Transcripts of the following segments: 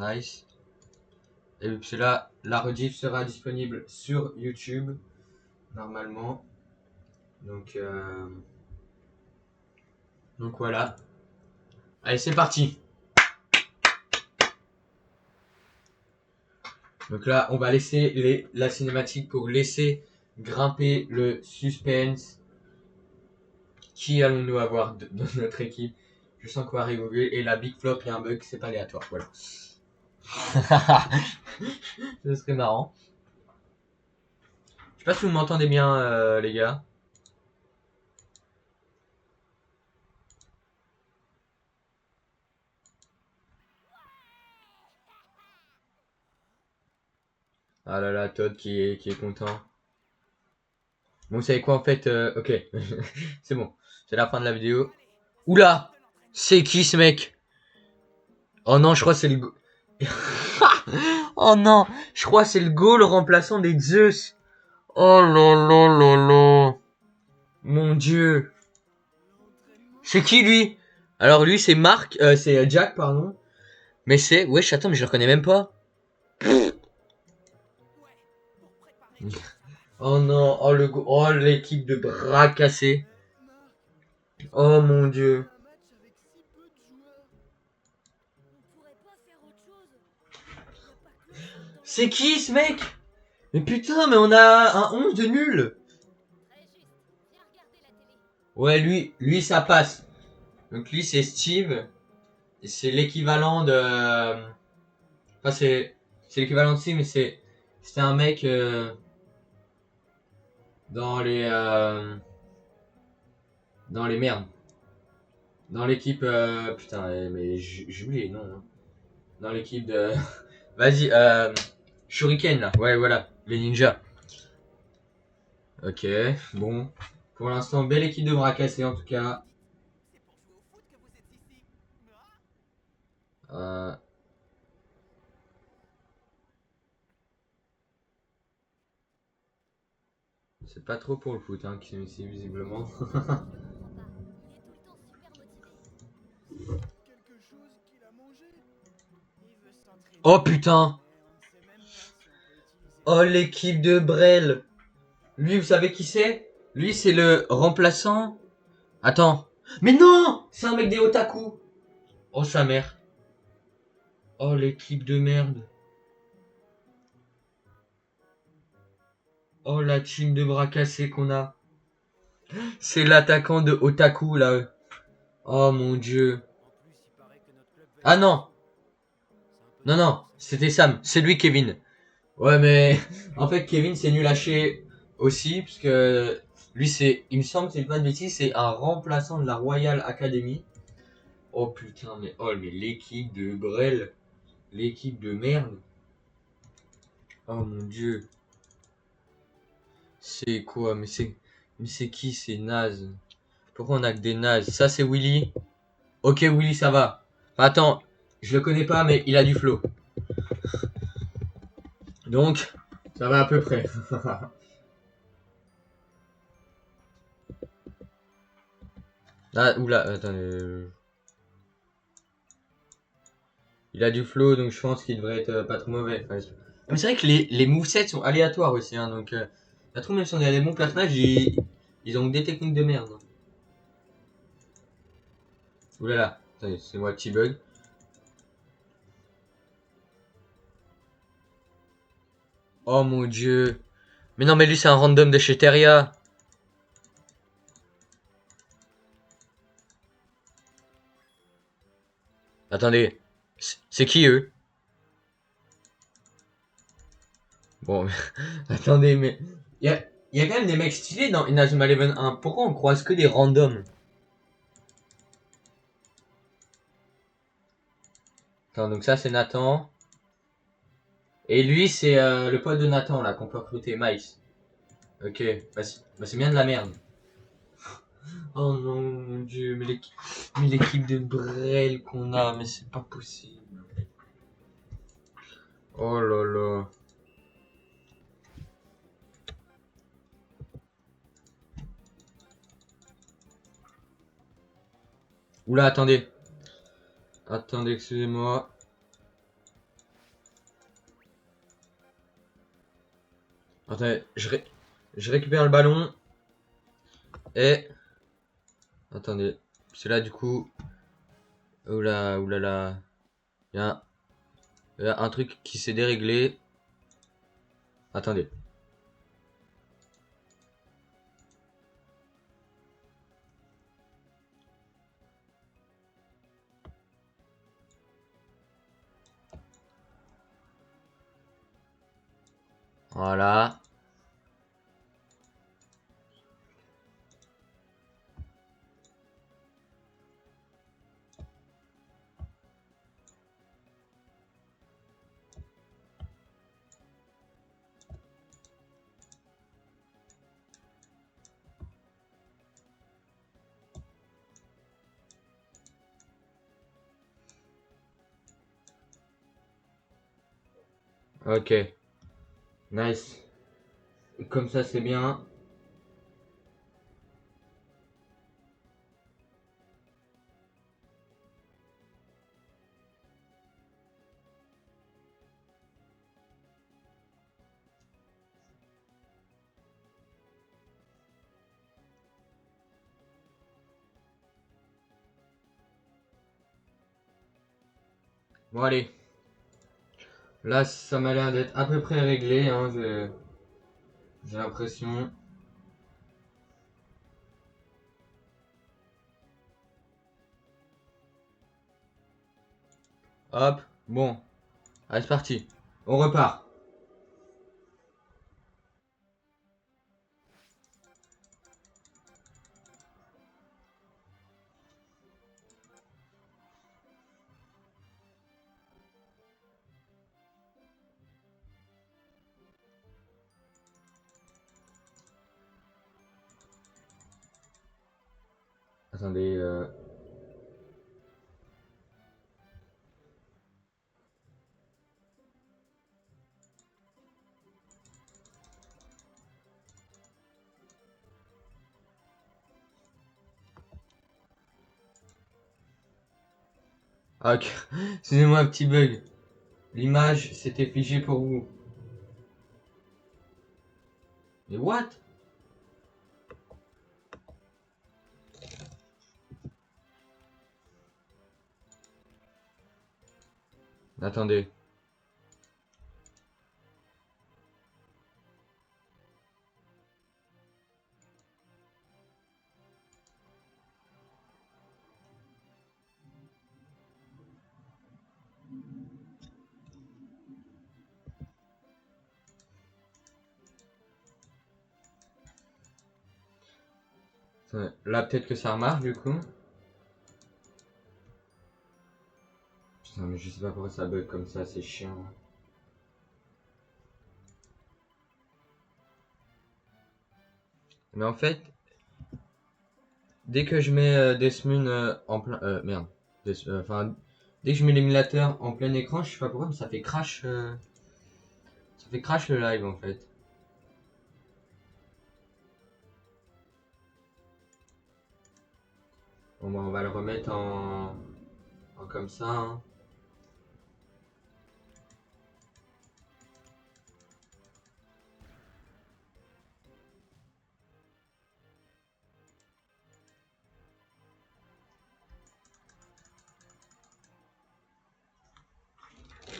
Nice. Et puis là, la rediff sera disponible sur YouTube, normalement. Donc voilà. Allez, c'est parti. Donc là, on va laisser la cinématique pour laisser grimper le suspense. Qui allons-nous avoir dans notre équipe? Je sens qu'on va rigoler. Et la big flop, il y a un bug, c'est pas aléatoire. Voilà. Ce serait marrant. Je sais pas si vous m'entendez bien, les gars. Ah là là, Todd qui est content. Bon, vous savez quoi en fait ok, c'est bon. C'est la fin de la vidéo. Oula, c'est qui ce mec? Oh non, je crois que c'est le oh non, je crois que c'est le goal remplaçant des Zeus. Oh là là là là. Mon dieu. C'est qui lui? Alors lui c'est Marc, c'est Jack pardon. Mais c'est wesh attends mais je le reconnais même pas. Oh non, oh l'équipe de bras cassés. Oh mon dieu. C'est qui ce mec? Mais putain, mais on a un 11 de nul. Ouais, lui ça passe. Donc lui c'est Steve. Et c'est l'équivalent de... Enfin c'est l'équivalent de Steve, mais c'était un mec dans les... dans les merdes. Dans l'équipe... putain, mais j'oublie les noms. Hein. Dans l'équipe de... Vas-y, Shuriken là. Ouais, voilà. Les ninjas. Ok, bon. Pour l'instant, belle équipe de bras cassés en tout cas. Euh, c'est pas trop pour le foot, hein, qui ici visiblement. Oh putain. Oh l'équipe de Brel. Lui, vous savez qui c'est? Lui, c'est le remplaçant. Attends. Mais non! C'est un mec des otaku. Oh sa mère. Oh l'équipe de merde. Oh la team de bras cassés qu'on a. C'est l'attaquant de otaku là. Oh mon dieu. Ah non. Non, non. C'était Sam. C'est lui Kevin. Ouais, mais en fait, Kevin c'est nul lâché aussi, parce que lui, il me semble que c'est pas de bêtises, c'est un remplaçant de la Royal Academy. Oh putain, mais l'équipe de Brel, l'équipe de merde. Oh mon dieu, c'est quoi? Mais c'est qui? C'est naze. Pourquoi on a que des nazes? Ça, c'est Willy. Ok, Willy, ça va. Enfin, attends, je le connais pas, mais il a du flow. Donc, ça va à peu près. Ah, oula, attends. Il a du flow, donc je pense qu'il devrait être pas trop mauvais. Enfin, mais c'est vrai que les movesets sont aléatoires aussi, hein, donc la trouve même si on a des bons personnages, ils ont des techniques de merde. Oulala, attendez, c'est moi petit bug. Oh mon dieu. Mais non, mais lui c'est un random de chez Teria. Attendez, c'est qui eux? Bon, attendez, mais y a quand même des mecs stylés dans Inazuma Eleven 1. Pourquoi on croise que des randoms? Attends, donc ça c'est Nathan. Et lui c'est le pote de Nathan là qu'on peut recruter, Miles. Ok, bah c'est bien de la merde. Oh non, mon dieu, mais l'équipe de Brel qu'on a, mais c'est pas possible. Oh là là. Oula, attendez. Attendez, excusez-moi. Attendez, je récupère le ballon. Et... Attendez. C'est là, du coup... Oula, oulala. Il y a un truc qui s'est déréglé. Attendez. Voilà. Ok. Nice. Comme ça, c'est bien. Bon, allez. Là, ça m'a l'air d'être à peu près réglé. Hein, j'ai l'impression. Hop. Bon. Allez, c'est parti. On repart. Attendez. Ah, ok. Excusez-moi, un petit bug. L'image s'était figée pour vous. Mais what? Attendez. Là, peut-être que ça remarche du coup. Putain, mais je sais pas pourquoi ça bug comme ça, c'est chiant. Mais en fait, dès que je mets Desmond en plein... merde. Enfin, dès que je mets l'émulateur en plein écran, je sais pas pourquoi, mais ça fait crash... ça fait crash le live en fait. Bon, bah, on va le remettre en comme ça. Hein.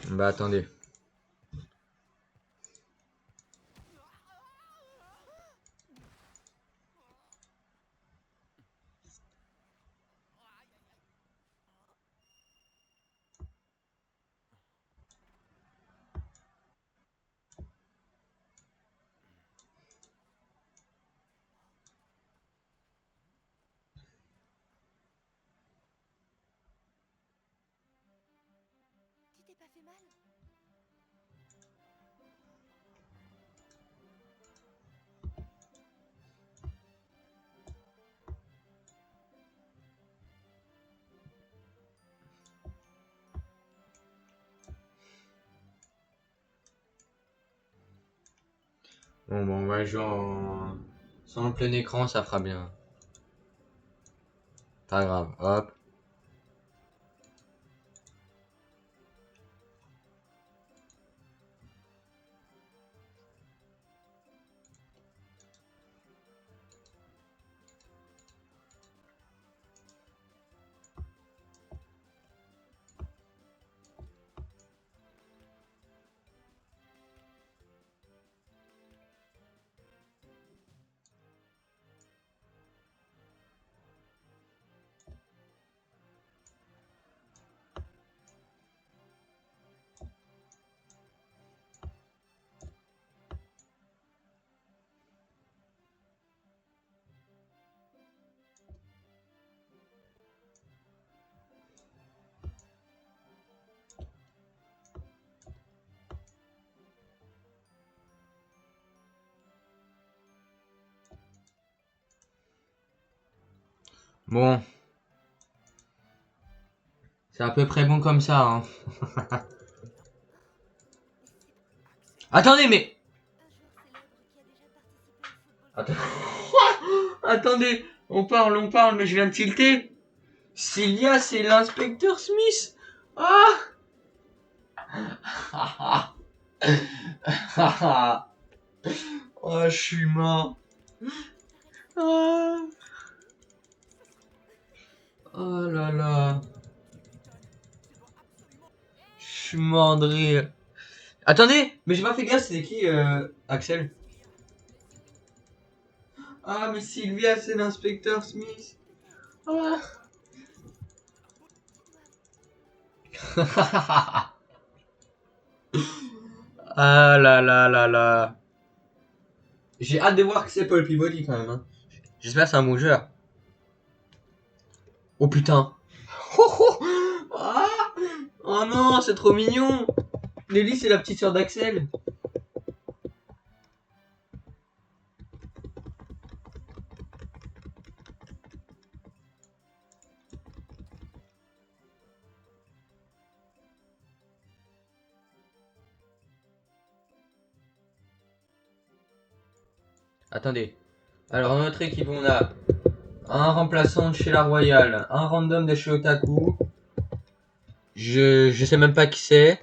Bah, attendez. Tu t'es pas fait mal? Bon, bah, on va jouer en... Sans le plein écran, ça fera bien. Pas grave, hop. Bon. C'est à peu près bon comme ça, hein. Attendez, mais... Attends. Attendez, on parle, mais je viens de tilter. Sylvia, c'est l'inspecteur Smith. Ah. Oh, je suis mort. Ah. Oh là là. Je suis mort de rire. Attendez, mais j'ai pas fait gaffe, c'est qui, Axel? Ah, mais Sylvia, c'est l'inspecteur Smith. Ah. Ah là là là là. J'ai hâte de voir que c'est Paul Peabody quand même. Hein. J'espère que c'est un bon joueur. Oh putain. Oh, oh, ah, oh non, c'est trop mignon. Nelly, c'est la petite sœur d'Axel. Attendez. Alors, dans notre équipe, on a un remplaçant de chez la Royale, un random de chez Otaku. Je sais même pas qui c'est.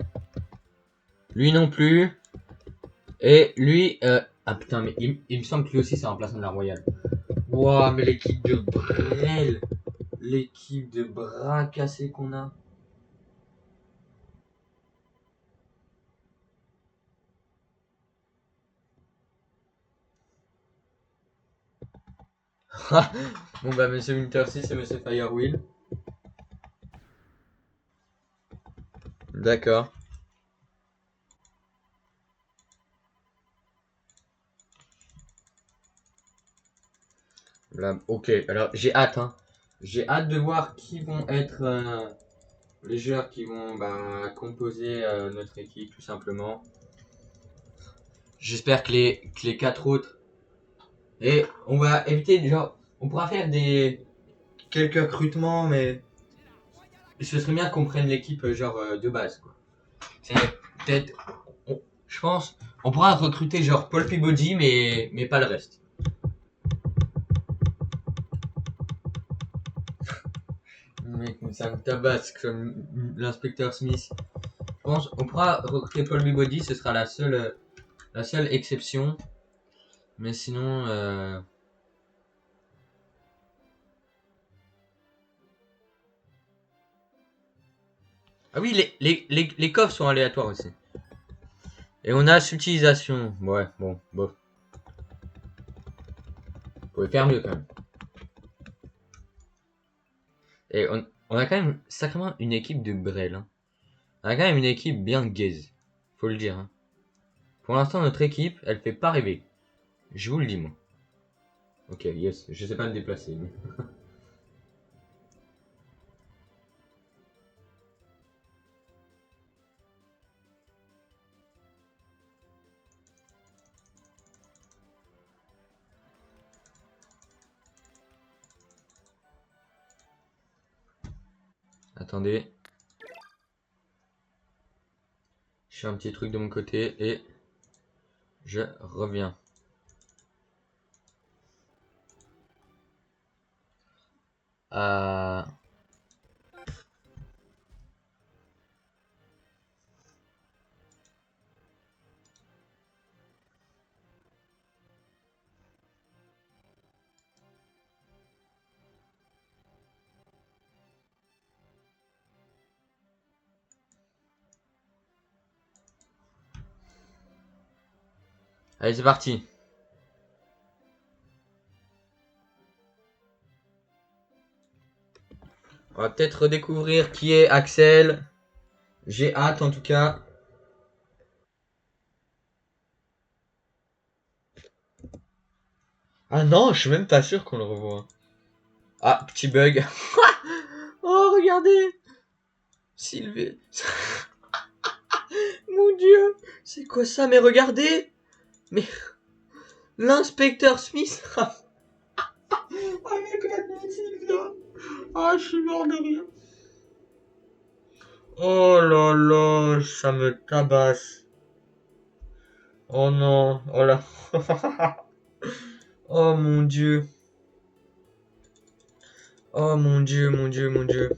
Lui non plus. Et lui... Ah putain, mais il me semble que lui aussi c'est un remplaçant de la Royale. Wouah, mais l'équipe de Brel. L'équipe de bras cassés qu'on a. Bon bah Monsieur Winter 6 et Monsieur Firewheel. D'accord. Là, ok, alors j'ai hâte, hein. J'ai hâte de voir qui vont être les joueurs qui vont composer notre équipe, tout simplement. J'espère que les quatre autres. Et on va éviter, genre, on pourra faire quelques recrutements, mais ce serait bien qu'on prenne l'équipe, de base, quoi. C'est peut-être, je pense, on pourra recruter, genre, Paul Peabody, mais pas le reste. Mec, ça me tabasse comme l'inspecteur Smith. Je pense on pourra recruter Paul Peabody, ce sera la seule exception. Mais sinon, ah oui, les coffres sont aléatoires aussi. Et on a subtilisation. Ouais, bon, bof. Vous pouvez faire mieux quand même. Et on a quand même sacrément une équipe de Brel. Hein. On a quand même une équipe bien gaze. Faut le dire. Hein. Pour l'instant, notre équipe, elle fait pas rêver. Je vous le dis, moi. Ok, yes. Je sais pas me déplacer. Mais... Attendez. Je fais un petit truc de mon côté et je reviens. Euh... Allez, c'est parti. On va peut-être redécouvrir qui est Axel. J'ai hâte en tout cas. Ah non, je suis même pas sûr qu'on le revoit. Ah, petit bug. Oh, regardez. Sylvie. Mon dieu. C'est quoi ça? Mais regardez. Mais l'inspecteur Smith. Oh, mais complètement Sylvia. Ah, je suis mort de rire. Oh là là, ça me tabasse. Oh non, oh là. Oh mon dieu. Oh mon dieu, mon dieu, mon dieu.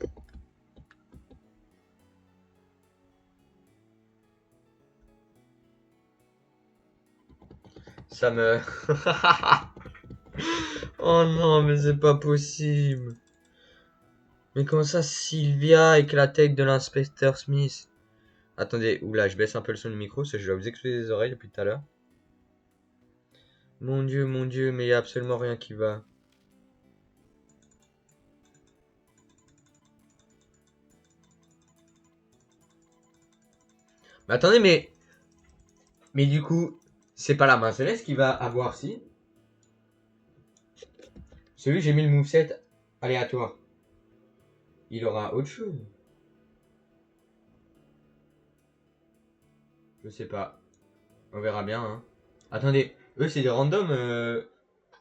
Ça me... Oh non, mais c'est pas possible. Mais comment ça, Sylvia avec la tête de l'inspecteur Smith? Attendez, oula, je baisse un peu le son du micro, parce que je dois vous exploser les oreilles depuis tout à l'heure. Mon dieu, mais il y a absolument rien qui va. Mais attendez, mais du coup, c'est pas la main céleste qui va avoir si. Celui j'ai mis le moveset aléatoire. Il aura autre chose. Je sais pas. On verra bien, hein. Attendez, eux c'est des randoms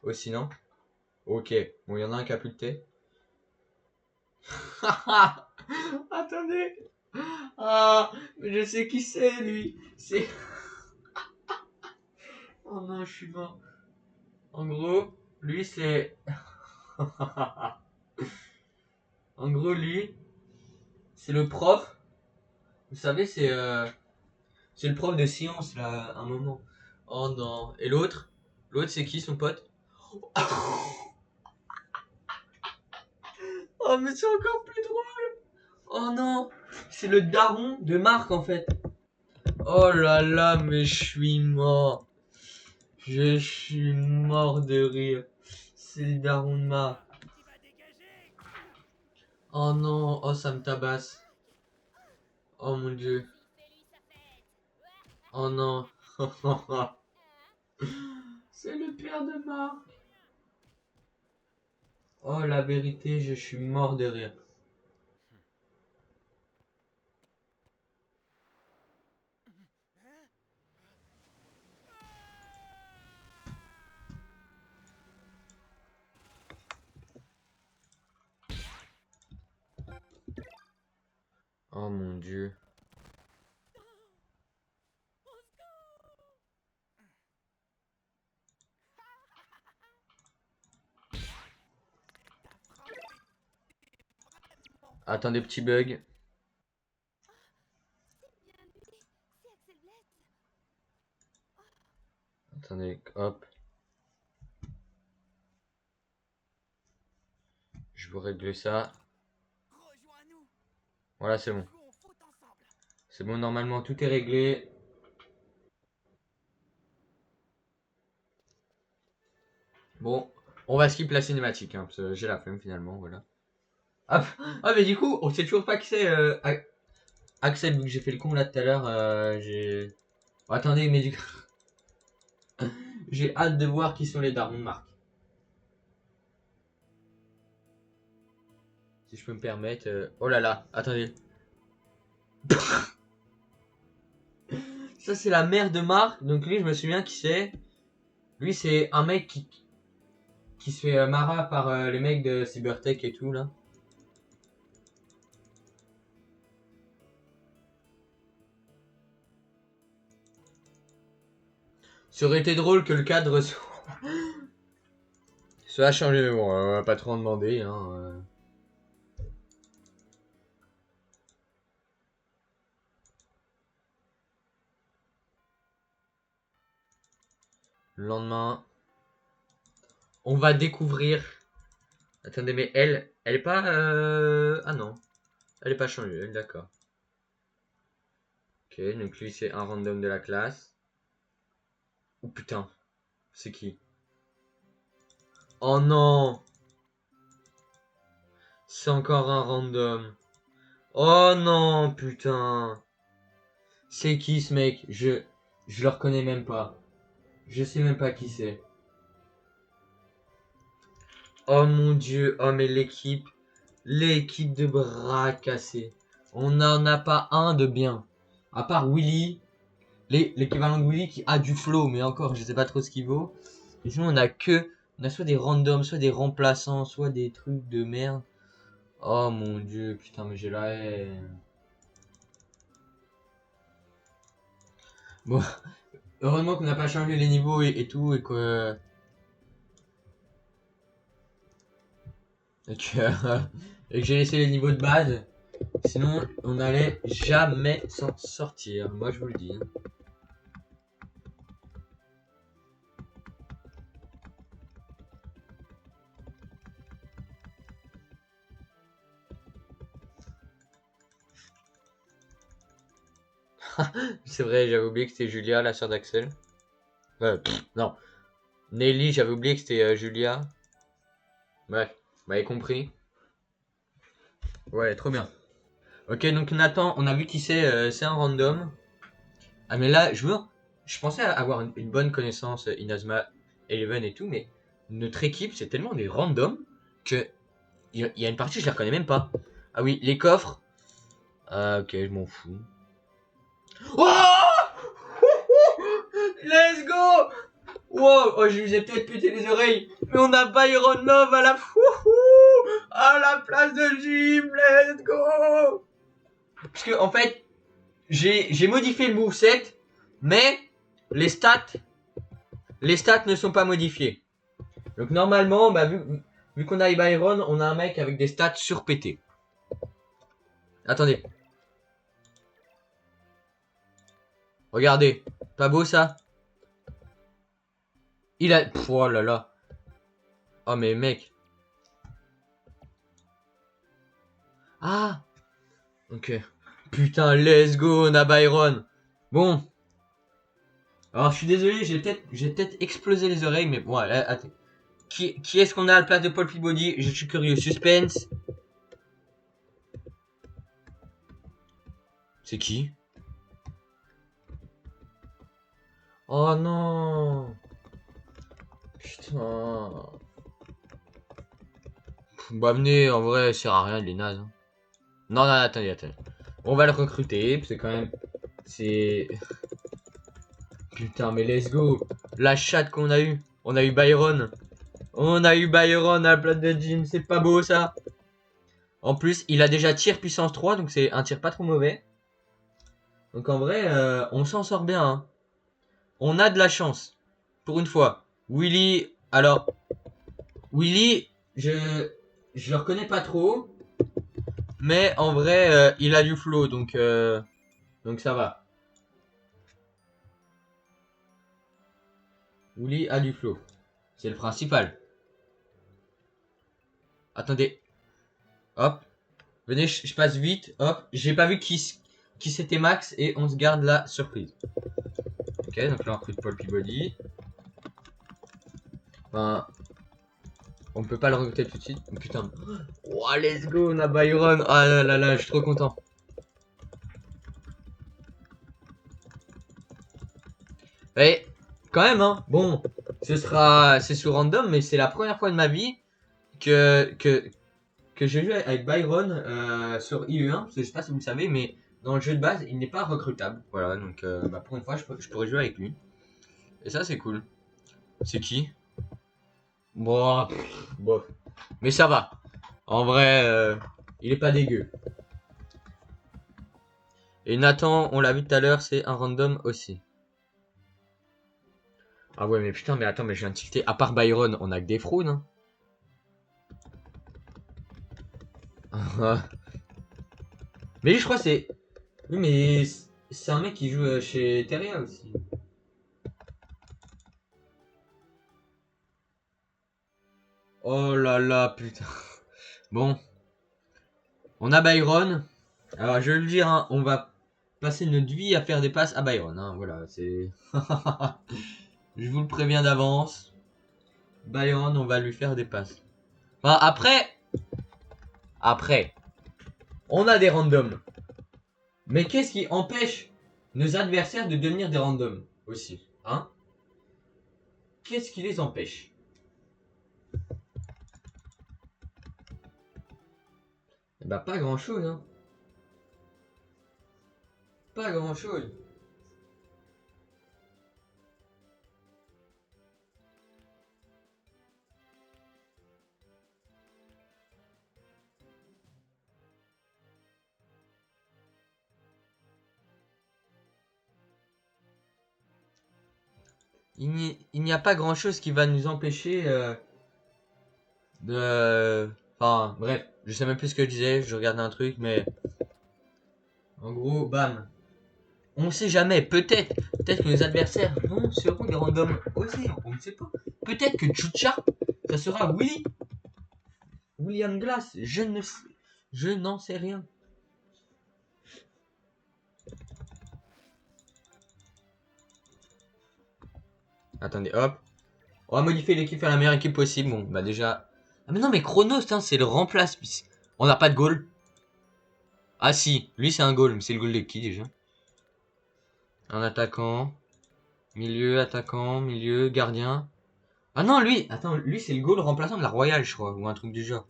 aussi, non? Ok. Bon, il y en a un qui a plus de thé. Attendez. Ah, mais je sais qui c'est lui. C'est... Oh non, je suis mort. En gros, lui c'est... En gros, lui, c'est le prof. Vous savez, c'est le prof de science, là, à un moment. Oh non. Et l'autre? L'autre, c'est qui, son pote? Oh, mais c'est encore plus drôle. Oh non. C'est le daron de Marc, en fait. Oh là là, mais je suis mort. Je suis mort de rire. C'est le daron de Marc. Oh non. Oh, ça me tabasse. Oh mon dieu. Oh non. C'est le père de Marc. Oh, la vérité, je suis mort de rire. Oh mon dieu. Attendez, petit bug. Attendez, hop. Je vous règle ça. Voilà, c'est bon. C'est bon, normalement, tout est réglé. Bon, on va skip la cinématique, hein, parce que j'ai la flemme finalement, voilà. Ah, ah, mais du coup, on sait toujours pas qui c'est Axel, vu que j'ai fait le con là tout à l'heure. J'ai... Oh, attendez, mais du coup, j'ai hâte de voir qui sont les darons de Marc. Si je peux me permettre. Oh là là, attendez. Ça, c'est la mère de Marc. Donc, lui, je me souviens qui c'est. Lui, c'est un mec qui se fait marrer par les mecs de Cybertech et tout, là. Ça aurait été drôle que le cadre soit changé, mais bon, on va pas trop en demander, hein. Le lendemain, on va découvrir. Attendez, mais elle est pas. Ah non, elle est pas changée, elle, d'accord. Ok, donc lui c'est un random de la classe. Oh putain, c'est qui? Oh non, c'est encore un random. Oh non, putain. C'est qui ce mec? Je le reconnais même pas. Je sais même pas qui c'est. Oh mon dieu, oh mais l'équipe de bras cassés. On n'en a pas un de bien. À part Willy, l'équivalent de Willy qui a du flow, mais encore, je sais pas trop ce qu'il vaut. Et sinon, on a soit des randoms, soit des remplaçants, soit des trucs de merde. Oh mon dieu, putain, mais j'ai la haine. Bon, heureusement qu'on n'a pas changé les niveaux et tout, et que, et que j'ai laissé les niveaux de base. Sinon, on n'allait jamais s'en sortir. Moi, je vous le dis. C'est vrai, j'avais oublié que c'était Julia, la sœur d'Axel. Non. Nelly, j'avais oublié que c'était Julia. Bref, vous m'avez compris. Ouais, trop bien. Ok, donc Nathan, on a vu qui c'est un random. Ah, mais là, je pensais avoir une bonne connaissance Inazuma, Eleven et tout, mais notre équipe, c'est tellement des randoms que il y a une partie, je les reconnais même pas. Ah oui, les coffres. Ah, ok, je m'en fous. Oh, let's go! Wow, oh, je vous ai peut-être pété les oreilles, mais on a Byron Love à la à la place de Jim, let's go! Parce que en fait, j'ai modifié le moveset, mais les stats, les stats ne sont pas modifiées. Donc normalement, bah, vu qu'on a Byron, on a un mec avec des stats surpétées. Attendez, regardez, pas beau ça? Il a, pff, oh là là, oh mais mec, ah, ok, putain, let's go, on a Byron. Bon, alors je suis désolé, j'ai peut-être explosé les oreilles, mais bon, attends. Qui est-ce qu'on a à la place de Paul Peabody? Je suis curieux. Suspense. C'est qui? Oh non. Putain. Bah venez, en vrai, ça sert à rien, il est naze. Hein. Non, non, attendez. On va le recruter, c'est quand même... C'est... Putain, mais let's go. La chatte qu'on a eu. On a eu Byron. On a eu Byron à la place de Jim, c'est pas beau ça. En plus, il a déjà tir puissance 3, donc c'est un tir pas trop mauvais. Donc en vrai, on s'en sort bien. Hein. On a de la chance. Pour une fois. Willy, alors, Willy, je le reconnais pas trop. Mais en vrai, il a du flow, donc ça va. Willy a du flow. C'est le principal. Attendez. Hop. Venez, je passe vite. Hop. J'ai pas vu qui c'était Max et on se garde la surprise. Ok, donc là on recrute Paul Peabody. Enfin, on peut pas le recruter tout de suite. Oh, putain. Oh, let's go, on a Byron. Ah là là là, je suis trop content. Et quand même, hein. Bon, c'est sous random, mais c'est la première fois de ma vie que, que, que j'ai joué avec Byron sur IE1. Parce que je sais pas si vous le savez, mais dans le jeu de base, il n'est pas recrutable. Voilà, donc bah, pour une fois, je pourrais jouer avec lui. Et ça, c'est cool. C'est qui? Bon, bon. Mais ça va. En vrai, il est pas dégueu. Et Nathan, on l'a vu tout à l'heure, c'est un random aussi. Ah ouais, mais putain, mais attends, mais je viens de tilter. À part Byron, on a que des fraudes. Hein. Mais lui, je crois que c'est... Oui, mais c'est un mec qui joue chez Teria aussi. Oh là là, putain. Bon, on a Byron. Alors, je vais le dire, hein, on va passer notre vie à faire des passes à Byron. Hein, voilà, c'est... je vous le préviens d'avance. Byron, on va lui faire des passes. Enfin, après, on a des randoms. Mais qu'est-ce qui empêche nos adversaires de devenir des randoms aussi, hein? Qu'est-ce qui les empêche? Bah pas grand-chose, hein. Pas grand-chose. il n'y a pas grand chose qui va nous empêcher de... Enfin, bref, je sais même plus ce que je disais, je regardais un truc, mais en gros, bam. On sait jamais, peut-être que nos adversaires seront des randoms aussi, on ne sait pas. Peut-être que Chucha, ça sera William Glass, je n'en sais rien. Attendez, hop. On va modifier l'équipe à la meilleure équipe possible. Bon, bah déjà... Ah mais non, mais Chronos, hein, c'est le remplace. On n'a pas de goal. Ah si, lui c'est un goal, mais c'est le goal de qui déjà? Un attaquant. Milieu, gardien. Ah non, lui, attends, lui c'est le goal remplaçant de la Royale, je crois, ou un truc du genre.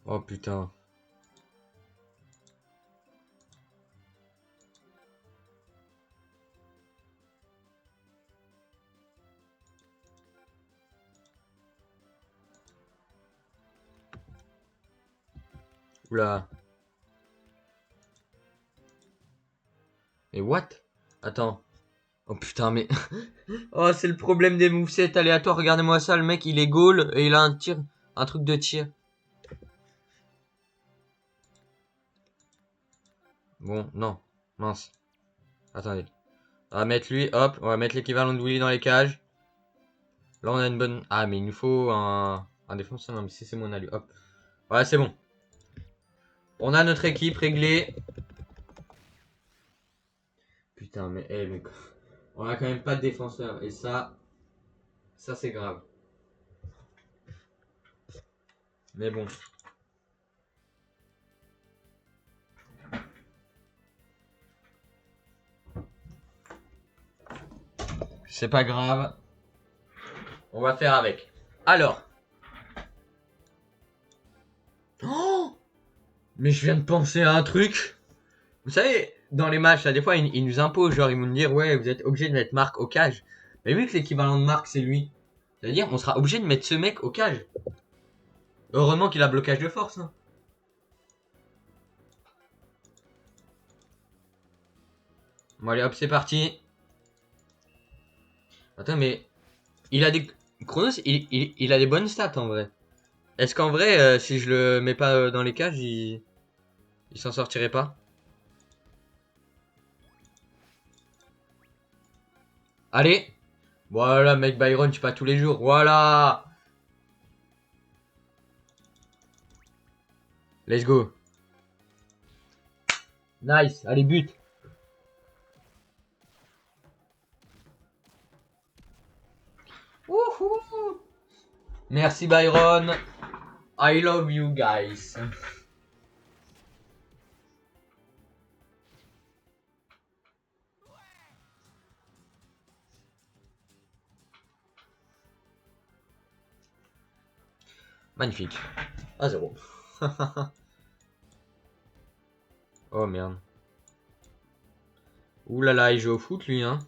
Oh putain. Oula. Et what? Attends. Oh putain, mais... oh, c'est le problème des movesets aléatoires. Regardez-moi ça, le mec, il est goal et il a un tir, un truc de tir. Bon, non. Mince. Attendez. On va mettre lui, hop. On va mettre l'équivalent de Willy dans les cages. Là, on a une bonne... Ah, mais il nous faut un défenseur. Non, mais si c'est mon alu. Hop. Voilà, c'est bon. On a notre équipe réglée. Putain, mais... eh, mais... on a quand même pas de défenseur. Et ça c'est grave. Mais bon. C'est pas grave. On va faire avec. Alors. Oh, mais je viens de penser à un truc. Vous savez, dans les matchs, là, des fois, ils nous imposent. Genre, ils vont nous dire, ouais, vous êtes obligé de mettre Marc au cage. Mais vu que l'équivalent de Marc, c'est lui. C'est-à-dire, on sera obligé de mettre ce mec au cage. Heureusement qu'il a blocage de force. Hein. Bon, allez, hop, c'est parti. Attends, mais... il a des... Chronos, il a des bonnes stats, en vrai. Est-ce qu'en vrai, si je le mets pas dans les cages, il s'en sortirait pas? Allez. Voilà, mec Byron, tu pas tous les jours. Voilà. Let's go. Nice. Allez, but. Wouhou. Merci Byron. I love you guys. Magnifique. 1-0. Oh merde. Ouh là là, il joue au foot lui, hein.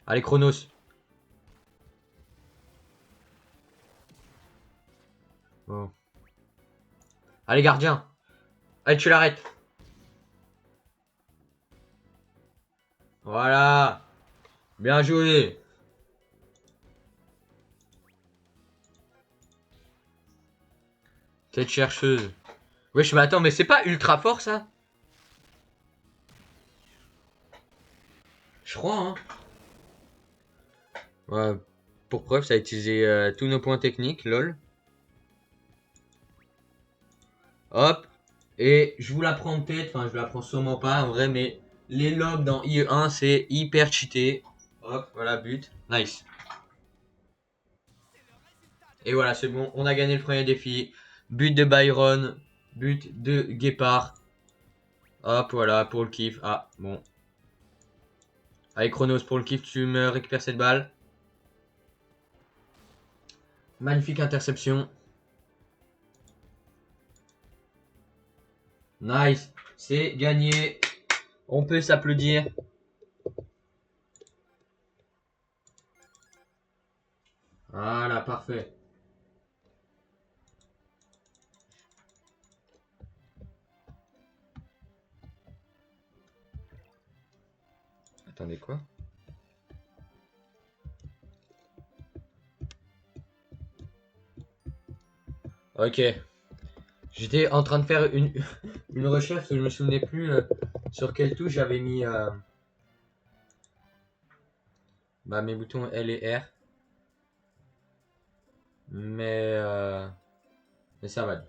Allez, Chronos. Bon. Allez, gardien. Allez, tu l'arrêtes. Voilà. Bien joué. Tête chercheuse. Wesh, mais attends, mais c'est pas ultra fort ça? Je crois, hein. Ouais, pour preuve, ça a utilisé tous nos points techniques, lol. Hop. Et je vous l'apprends peut-être, enfin je vous l'apprends sûrement pas en vrai, mais les lobes dans IE1 c'est hyper cheaté. Hop, voilà, but. Nice. Et voilà, c'est bon, on a gagné le premier défi. But de Byron, but de Guépard. Hop, voilà, pour le kiff. Ah, bon. Allez, Chronos, pour le kiff, tu me récupères cette balle. Magnifique interception. Nice. C'est gagné. On peut s'applaudir. Voilà, parfait. Attendez, quoi? Ok. J'étais en train de faire une recherche, je me souvenais plus sur quelle touche j'avais mis bah, mes boutons L et R. Mais ça va.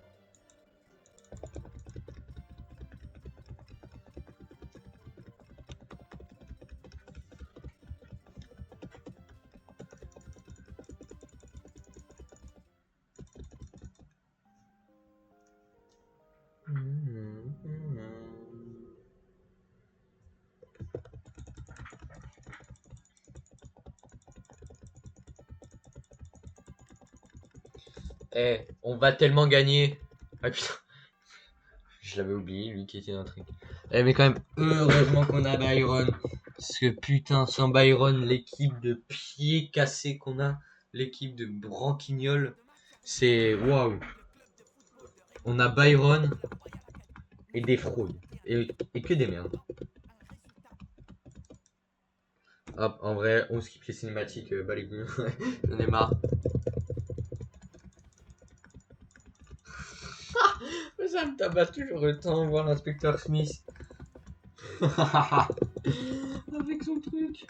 Eh, on va tellement gagner. Ah putain, je l'avais oublié, lui qui était dans le truc. Eh, mais quand même, heureusement qu'on a Byron. Parce que putain, sans Byron, l'équipe de pieds cassés qu'on a, l'équipe de branquignoles, c'est waouh. On a Byron et des fraudes. Et que des merdes. Hop, en vrai, on skip les cinématiques, bah les couilles. J'en ai marre. Ça me tabasse toujours le temps de voir l'inspecteur Smith. Avec son truc.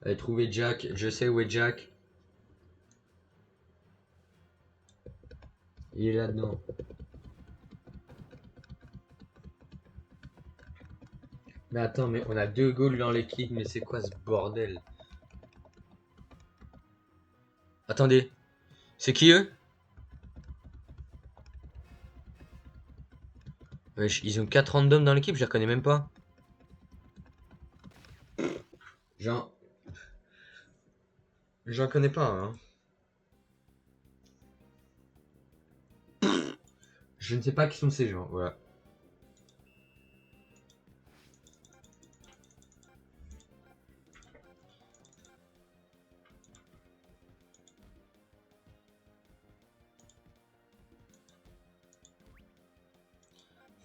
Allez, trouver Jack. Je sais où est Jack. Il est là-dedans. Mais attends, mais on a 2 goals dans l'équipe, mais c'est quoi ce bordel? Attendez. C'est qui eux? Wesh, ils ont 4 randoms dans l'équipe, je les reconnais même pas. J'en... J'en connais pas, hein. Je ne sais pas qui sont ces gens, voilà.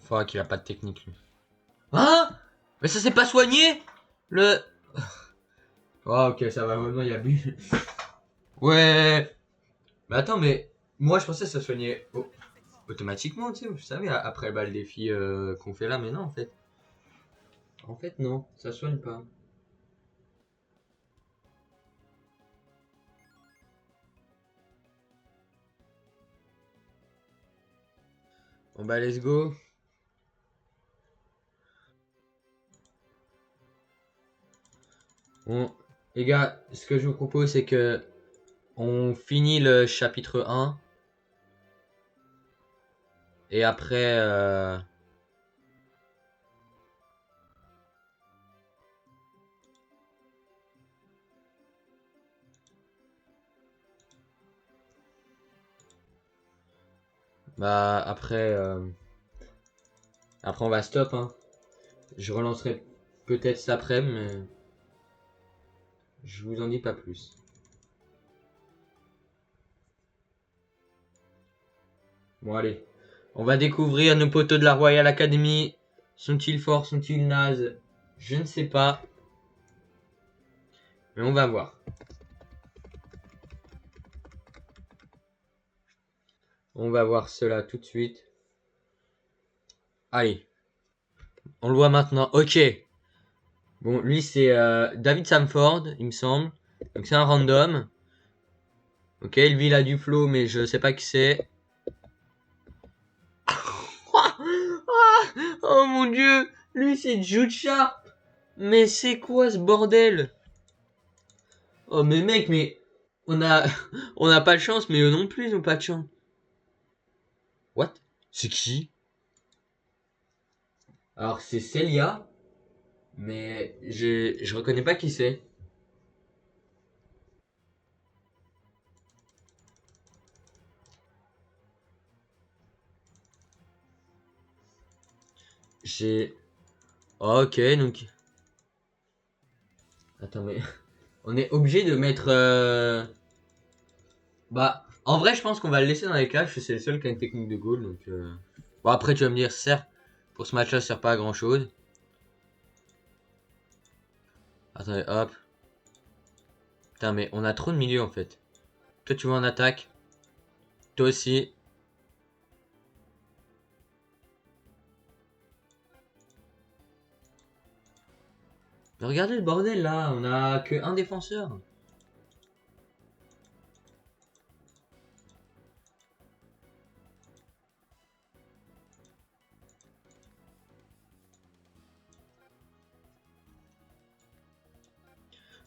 Faudra qu'il a pas de technique, lui. Ah! Mais ça s'est pas soigné? Le... Oh, ok, ça va, vraiment, il y a bu. Ouais. Mais attends, mais... Moi, je pensais que ça soignait automatiquement, tu sais, vous savez, après bah, le défi qu'on fait là, mais non, en fait. En fait, non, ça soigne pas. Bon bah, let's go. Bon, les gars, ce que je vous propose, c'est que on finit le chapitre 1. Et après... Bah, après... Après, on va stop, hein. Je relancerai peut-être cet après-midi, mais... Je vous en dis pas plus. Bon, allez. On va découvrir nos poteaux de la Royal Academy. Sont-ils forts? Sont-ils nazes? Je ne sais pas. Mais on va voir. On va voir cela tout de suite. Allez. On le voit maintenant. Ok. Bon, lui, c'est David Samford, il me semble. Donc, c'est un random. Ok, lui, il a du flow, mais je sais pas qui c'est. Oh mon dieu! Lui, c'est Jude Sharp! Mais c'est quoi ce bordel? Oh, mais mec, mais... On a... On n'a pas de chance, mais eux non plus, ils ont pas de chance. What? C'est qui? Alors, c'est Celia, mais je reconnais pas qui c'est. J'ai... Oh, ok, donc... Attends, mais... On est obligé de mettre... Bah, en vrai, je pense qu'on va le laisser dans les cages, parce que c'est le seul qui a une technique de goal, donc... Bon, après, tu vas me dire, certes, Pour ce match-là, ça sert pas à grand chose. Attendez, hop. Putain, mais on a trop de milieux en fait. Toi, tu vas en attaque. Toi aussi. Mais regardez le bordel là, on a que un défenseur.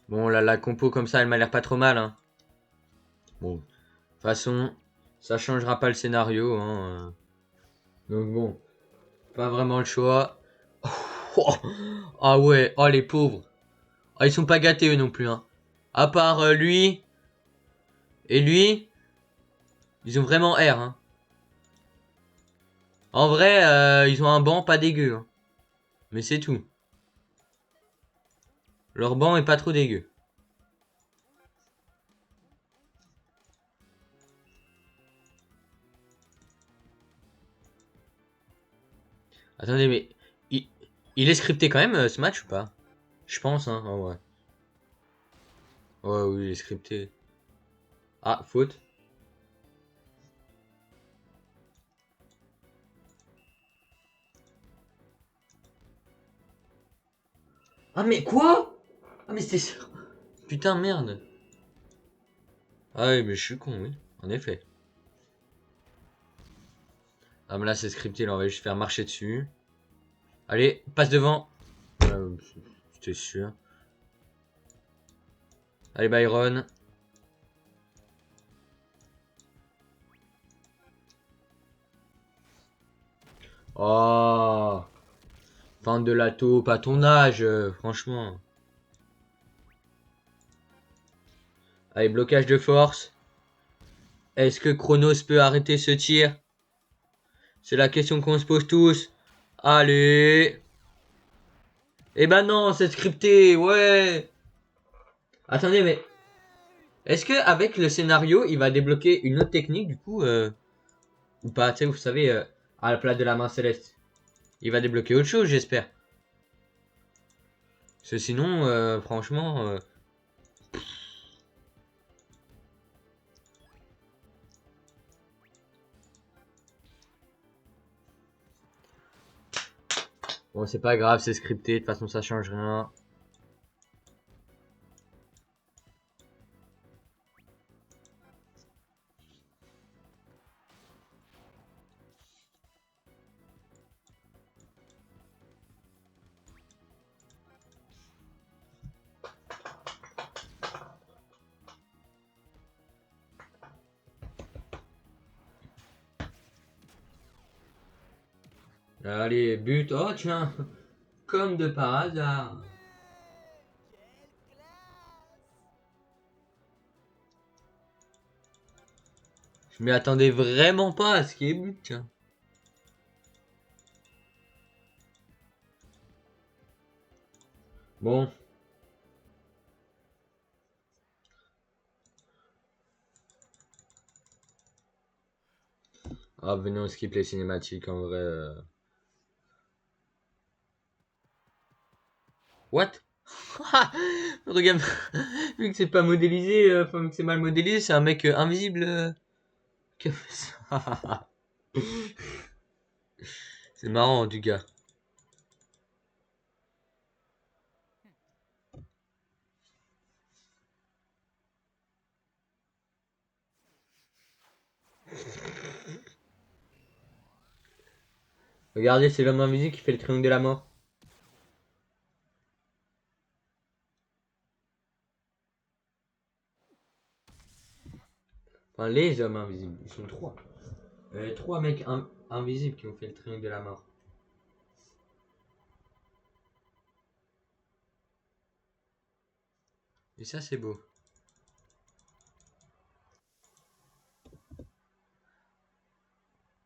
Bon, là, la compo comme ça, elle m'a l'air pas trop mal. Hein. Bon, de toute façon, ça changera pas le scénario. Hein. Donc bon, pas vraiment le choix. Oh, ah ouais, oh les pauvres. Ah, ils sont pas gâtés eux non plus. Hein. À part lui et lui, ils ont vraiment R. Hein. En vrai, ils ont un banc pas dégueu. Hein. Mais c'est tout. Leur banc est pas trop dégueu. Attendez, mais il, il est scripté quand même ce match ou pas? Je pense, hein. Oh, ouais. Ouais, oui, il est scripté. Ah, faute. Ah, mais quoi? Ah, mais c'était sûr. Putain, merde. Ah, oui, mais je suis con, oui. En effet. Ah, mais là, c'est scripté, là, on va juste faire marcher dessus. Allez, passe devant. C'était sûr. Allez, Byron. Oh. Fin de la taupe à ton âge, franchement. Allez, blocage de force. Est-ce que Chronos peut arrêter ce tir? C'est la question qu'on se pose tous. Allez. Eh ben non, c'est scripté, ouais. Attendez, mais est-ce que avec le scénario, il va débloquer une autre technique du coup ou pas? Tu sais, vous savez, à la place de la main céleste, il va débloquer autre chose, j'espère. Parce que sinon, franchement, bon, c'est pas grave, c'est scripté. De toute façon, ça change rien. Allez, but. Oh tiens, comme de par hasard. Je m'y attendais vraiment pas à ce qui est but, tiens. Bon. Ah, venez, on skip les cinématiques en vrai. What? Regarde, vu que c'est pas modélisé, enfin que c'est mal modélisé, c'est un mec invisible qui a fait ça. C'est marrant du gars. Regardez, c'est l'homme invisible qui fait le triangle de la mort. Enfin, les hommes invisibles, ils sont trois. Trois mecs invisibles qui ont fait le triangle de la mort. Et ça, c'est beau.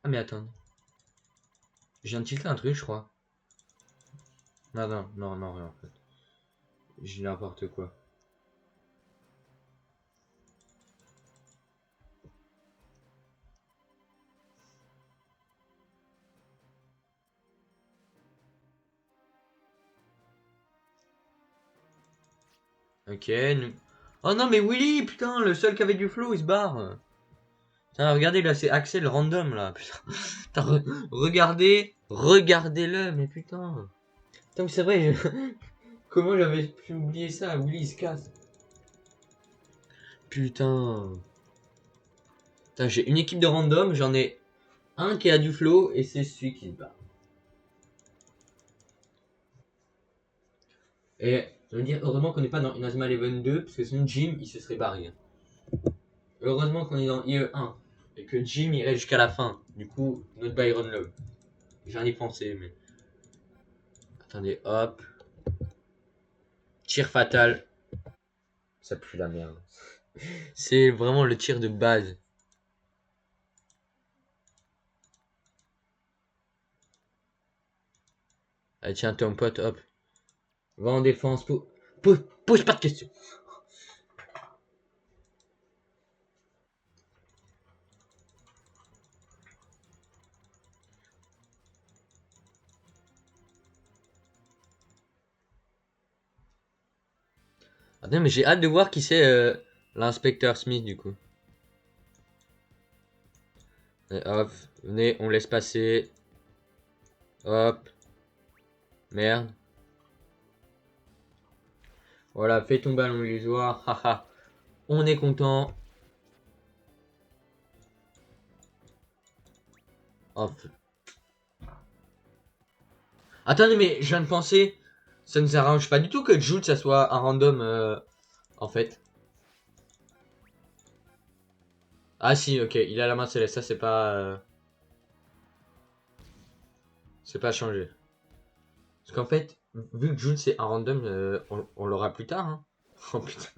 Ah, mais attends. Je viens de tilter un truc, je crois. Non, non, non, non, rien en fait. J'ai n'importe quoi. Ok. Oh non, mais Willy, putain, le seul qui avait du flow, il se barre. Putain, regardez, là, c'est Axel random, là. Putain, regardez-le, mais putain. Putain, mais c'est vrai, comment j'avais pu oublier ça? Willy, il se casse. Putain. Putain, j'ai une équipe de random, j'en ai un qui a du flow, et c'est celui qui se barre. Et je veux dire, heureusement qu'on n'est pas dans Inazuma Eleven 2, parce que sinon Jim, il se serait barré. Heureusement qu'on est dans IE 1, et que Jim irait jusqu'à la fin. Du coup, notre Byron Love. J'en ai pensé, mais... Attendez, hop. Tir fatal. Ça pue la merde. C'est vraiment le tir de base. Allez, tiens, ton pote, hop. Va en défense. Pose pas de questions. Attends, mais j'ai hâte de voir qui c'est l'inspecteur Smith, du coup. Et hop, venez, on laisse passer. Hop. Merde. Voilà, fais ton ballon illusoire. Haha. On est content. Hop. Attendez, mais je viens de penser. Ça ne nous arrange pas du tout que Jude, ça soit un random, en fait. Ah si, ok, il a la main céleste. Ça, c'est pas... c'est pas changé. Parce qu'en fait, vu que Jude, c'est un random, on l'aura plus tard, hein. Oh putain.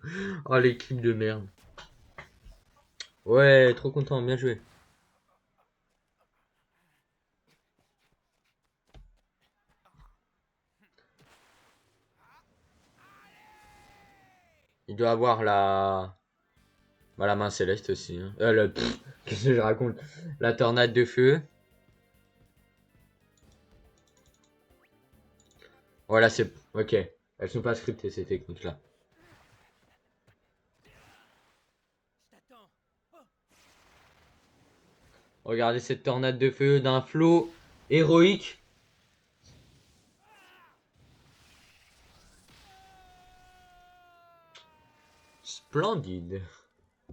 Oh, l'équipe de merde. Ouais, trop content, bien joué. Il doit avoir la... Bah, la main céleste aussi. Hein. Qu'est-ce que je raconte? La tornade de feu. Voilà, c'est... Ok. Elles sont pas scriptées, ces techniques-là. Regardez cette tornade de feu d'un flot héroïque. Splendide.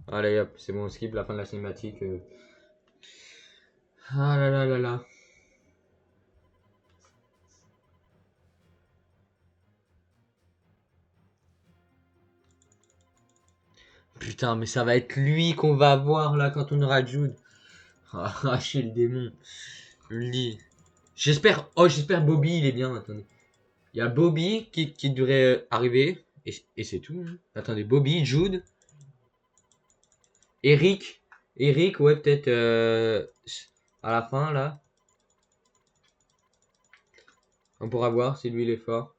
Allez hop, c'est bon, on skip la fin de la cinématique. Ah là là là là. Putain, mais ça va être lui qu'on va voir là quand on aura Jude. Ah, chez le démon. Je le dis. J'espère. Oh, j'espère Bobby il est bien. Attendez. Il y a Bobby qui devrait arriver. Et c'est tout. Hein. Attendez, Bobby, Jude. Eric. Eric, ouais, peut-être à la fin là. On pourra voir si lui il est fort.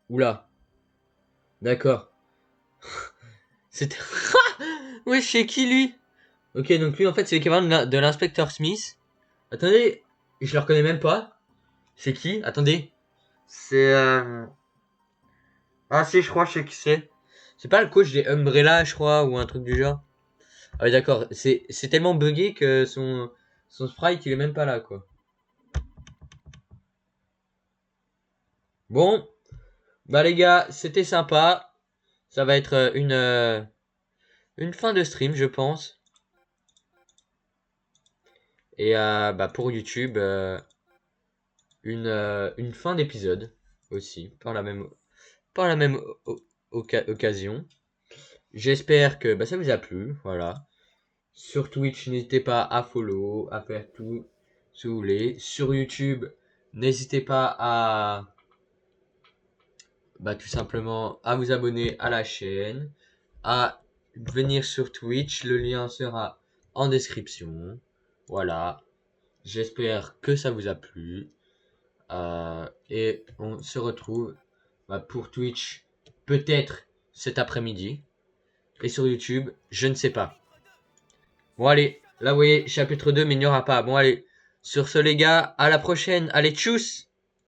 Oula. D'accord. C'était. Ouais, c'est qui lui? Ok, donc lui en fait c'est l'équivalent de l'inspecteur Smith. Attendez, je le reconnais même pas. C'est qui? Attendez. C'est ah si, je crois, je sais qui c'est. C'est pas le coach des Umbrella, je crois, ou un truc du genre. Ah oui, d'accord. C'est tellement buggé que son sprite il est même pas là, quoi. Bon, bah les gars, c'était sympa. Ça va être une fin de stream, je pense. Et bah pour YouTube, une fin d'épisode aussi, par la même occasion. J'espère que bah, ça vous a plu, voilà. Sur Twitch, n'hésitez pas à follow, à faire tout si vous voulez. Sur YouTube, n'hésitez pas à bah, tout simplement à vous abonner à la chaîne, à venir sur Twitch, le lien sera en description. Voilà. J'espère que ça vous a plu. Et on se retrouve bah, pour Twitch peut-être cet après-midi. Et sur YouTube, je ne sais pas. Bon allez, là vous voyez, chapitre 2, mais il n'y aura pas. Bon allez, sur ce les gars, à la prochaine. Allez, tchuss!